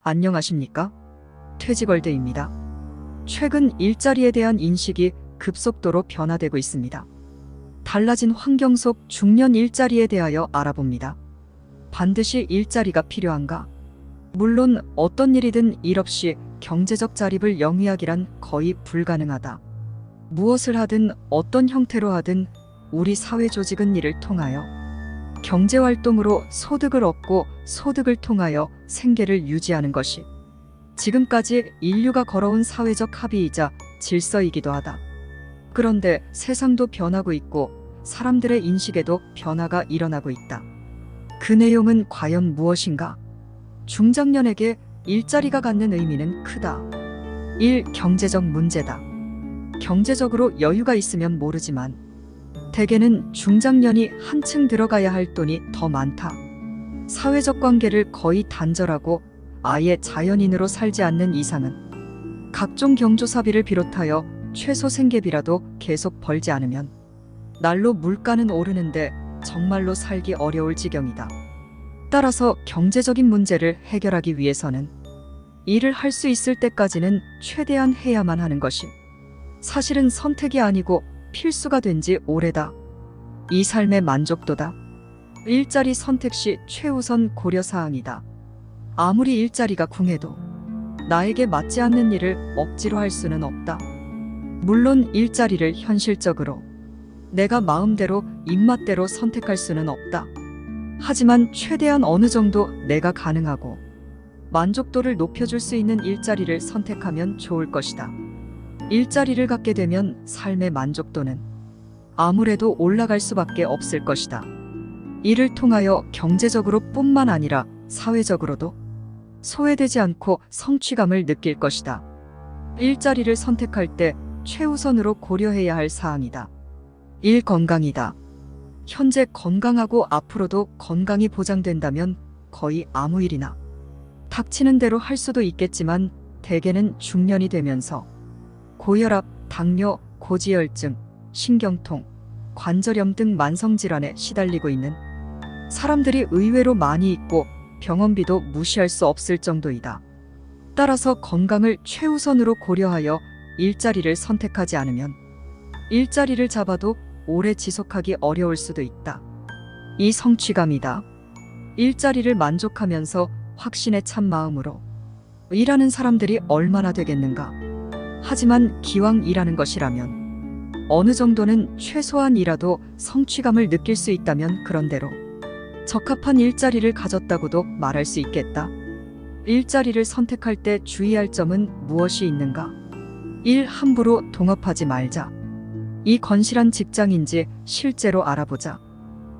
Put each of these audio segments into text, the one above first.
안녕하십니까? 퇴직월드입니다. 최근 일자리에 대한 인식이 급속도로 변화되고 있습니다. 달라진 환경 속 중년 일자리에 대하여 알아봅니다. 반드시 일자리가 필요한가? 물론 어떤 일이든 일 없이 경제적 자립을 영위하기란 거의 불가능하다. 무엇을 하든 어떤 형태로 하든 우리 사회 조직은 이를 통하여 경제활동으로 소득을 얻고 소득을 통하여 생계를 유지하는 것이 지금까지 인류가 걸어온 사회적 합의이자 질서이기도 하다. 그런데 세상도 변하고 있고 사람들의 인식에도 변화가 일어나고 있다. 그 내용은 과연 무엇인가? 중장년에게 일자리가 갖는 의미는 크다. 1. 경제적 문제다. 경제적으로 여유가 있으면 모르지만 대개는 중장년이 한층 들어가야 할 돈이 더 많다. 사회적 관계를 거의 단절하고 아예 자연인으로 살지 않는 이상은 각종 경조사비를 비롯하여 최소 생계비라도 계속 벌지 않으면 날로 물가는 오르는데 정말로 살기 어려울 지경이다. 따라서 경제적인 문제를 해결하기 위해서는 일을 할 수 있을 때까지는 최대한 해야만 하는 것이 사실은 선택이 아니고 필수가 된 지 오래다. 이 삶의 만족도다. 일자리 선택 시 최우선 고려사항이다. 아무리 일자리가 궁해도 나에게 맞지 않는 일을 억지로 할 수는 없다. 물론 일자리를 현실적으로 내가 마음대로 입맛대로 선택할 수는 없다. 하지만 최대한 어느 정도 내가 가능하고 만족도를 높여줄 수 있는 일자리를 선택하면 좋을 것이다. 일자리를 갖게 되면 삶의 만족도는 아무래도 올라갈 수밖에 없을 것이다. 이를 통하여 경제적으로 뿐만 아니라 사회적으로도 소외되지 않고 성취감을 느낄 것이다. 일자리를 선택할 때 최우선으로 고려해야 할 사항이다. 1. 건강이다. 현재 건강하고 앞으로도 건강이 보장된다면 거의 아무 일이나 닥치는 대로 할 수도 있겠지만 대개는 중년이 되면서 고혈압, 당뇨, 고지혈증, 신경통, 관절염 등 만성질환에 시달리고 있는 사람들이 의외로 많이 있고 병원비도 무시할 수 없을 정도이다. 따라서 건강을 최우선으로 고려하여 일자리를 선택하지 않으면 일자리를 잡아도 오래 지속하기 어려울 수도 있다. 이 성취감이다. 일자리를 만족하면서 확신에 찬 마음으로 일하는 사람들이 얼마나 되겠는가. 하지만 기왕 일하는 것이라면 어느 정도는 최소한이라도 성취감을 느낄 수 있다면 그런대로 적합한 일자리를 가졌다고도 말할 수 있겠다. 일자리를 선택할 때 주의할 점은 무엇이 있는가? 1. 함부로 동업하지 말자. 이 건실한 직장인지 실제로 알아보자.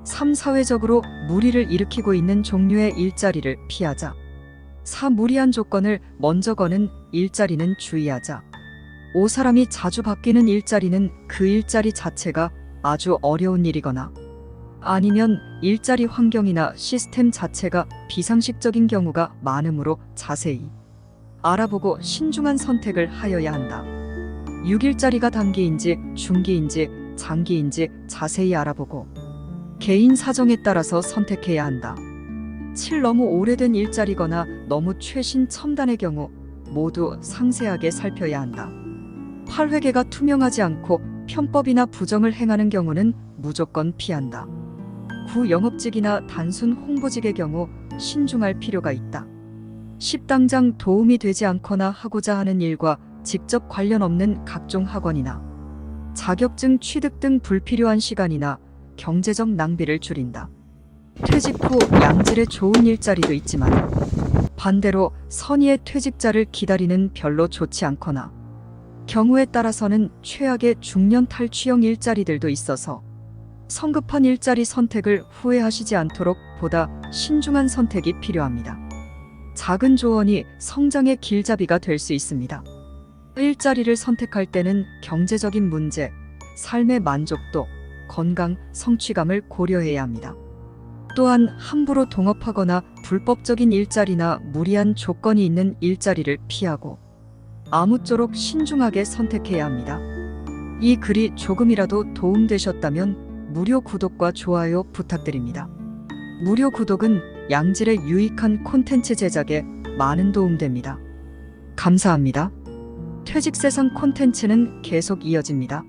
3. 사회적으로 무리를 일으키고 있는 종류의 일자리를 피하자. 4. 무리한 조건을 먼저 거는 일자리는 주의하자. 5. 사람이 자주 바뀌는 일자리는 그 일자리 자체가 아주 어려운 일이거나 아니면 일자리 환경이나 시스템 자체가 비상식적인 경우가 많으므로 자세히 알아보고 신중한 선택을 하여야 한다. 6일짜리가 단기인지 중기인지 장기인지 자세히 알아보고 개인 사정에 따라서 선택해야 한다. 7. 너무 오래된 일자리거나 너무 최신 첨단의 경우 모두 상세하게 살펴야 한다. 8. 회계가 투명하지 않고 편법이나 부정을 행하는 경우는 무조건 피한다. 9. 영업직이나 단순 홍보직의 경우 신중할 필요가 있다. 10. 당장 도움이 되지 않거나 하고자 하는 일과 직접 관련 없는 각종 학원이나 자격증 취득 등 불필요한 시간이나 경제적 낭비를 줄인다. 퇴직 후 양질의 좋은 일자리도 있지만 반대로 선의의 퇴직자를 기다리는 별로 좋지 않거나 경우에 따라서는 최악의 중년 탈취형 일자리들도 있어서 성급한 일자리 선택을 후회하시지 않도록 보다 신중한 선택이 필요합니다. 작은 조언이 성장의 길잡이가 될 수 있습니다. 일자리를 선택할 때는 경제적인 문제, 삶의 만족도, 건강, 성취감을 고려해야 합니다. 또한 함부로 동업하거나 불법적인 일자리나 무리한 조건이 있는 일자리를 피하고 아무쪼록 신중하게 선택해야 합니다. 이 글이 조금이라도 도움되셨다면 무료 구독과 좋아요 부탁드립니다. 무료 구독은 양질의 유익한 콘텐츠 제작에 많은 도움됩니다. 감사합니다. 퇴직세상 콘텐츠는 계속 이어집니다.